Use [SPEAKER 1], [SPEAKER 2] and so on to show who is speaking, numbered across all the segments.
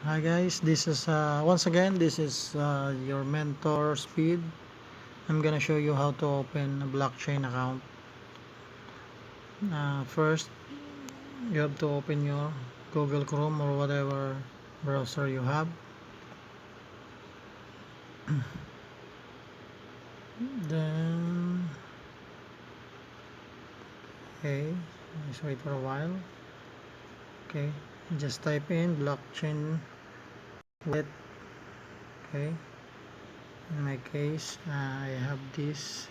[SPEAKER 1] Hi guys, this is once again this is your mentor Speed. I'm gonna show you how to open a blockchain account. First, you have to open your Google Chrome or whatever browser you have. Then, okay, just wait for a while. Okay, just type in blockchain wallet. Okay, in my case, I have this.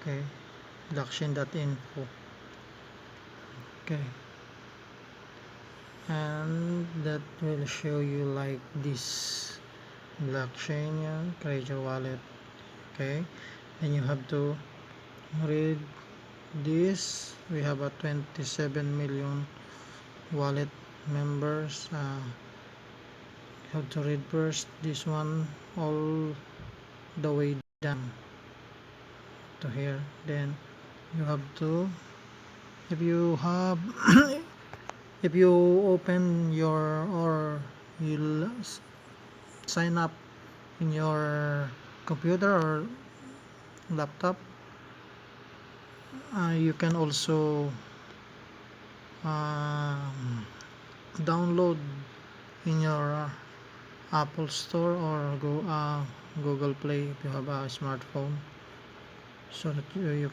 [SPEAKER 1] Okay, blockchain.info. Okay, and that will show you like this blockchain, yeah, create your wallet. Okay, and you have to read this. We have a 27 million wallet members. You have to read first this one all the way down to here. Then you have to, if you have if you open your or you sign up in your computer or laptop, you can also download in your Apple Store or Google Play if you have a smartphone, so that you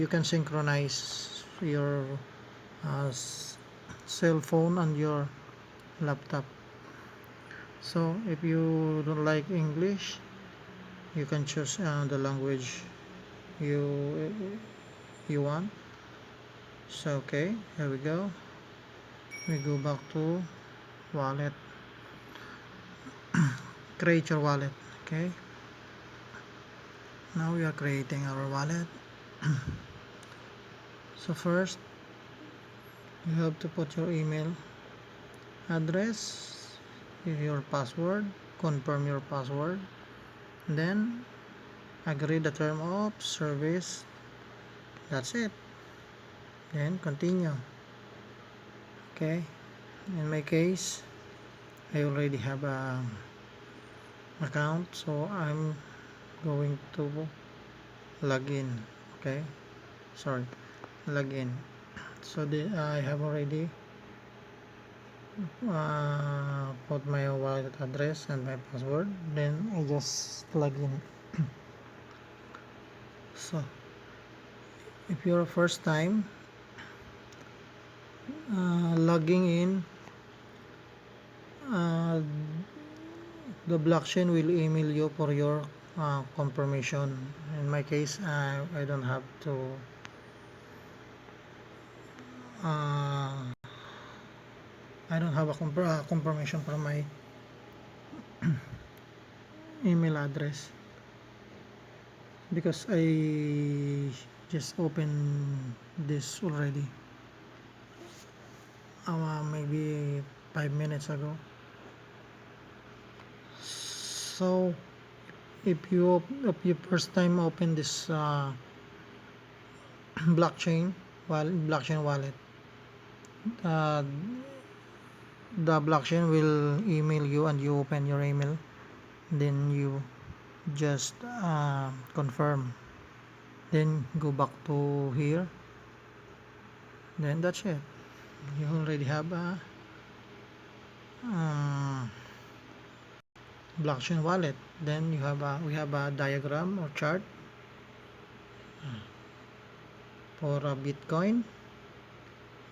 [SPEAKER 1] can synchronize your uh, cell phone and your laptop. So if you don't like English, you can choose the language you you want. So okay, here we go. We go back to wallet, create your wallet. Okay, now we are creating our wallet. So first, you have to put your email address, your password, confirm your password, then agree the term of service. That's it. Then continue. Okay, in my case, I already have a account, so I'm going to log in. Okay, sorry, log in. So I have already put my wallet address and my password, then I just log in. So if you're first time logging in, uh, the blockchain will email you for your confirmation. In my case, I don't have to uh, I don't have a confirmation from my email address because I just opened this already maybe 5 minutes ago. So if you first time open this blockchain wallet, uh, the blockchain will email you and you open your email, then you just confirm, then go back to here, then that's it. You already have a um, blockchain wallet. Then we have a diagram or chart for Bitcoin.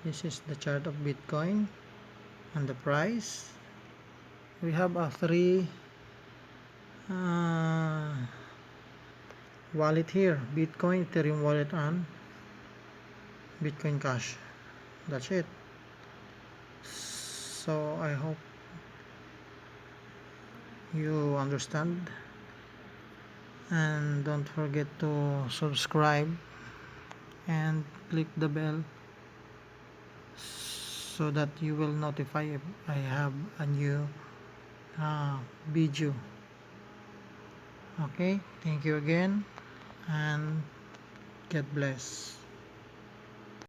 [SPEAKER 1] This is the chart of Bitcoin and the price. We have a three uh, wallet here: Bitcoin, Ethereum wallet, and Bitcoin Cash. That's it. So I hope you understand, and don't forget to subscribe and click the bell so that you will notify if I have a new video. Okay, thank you again, and God bless.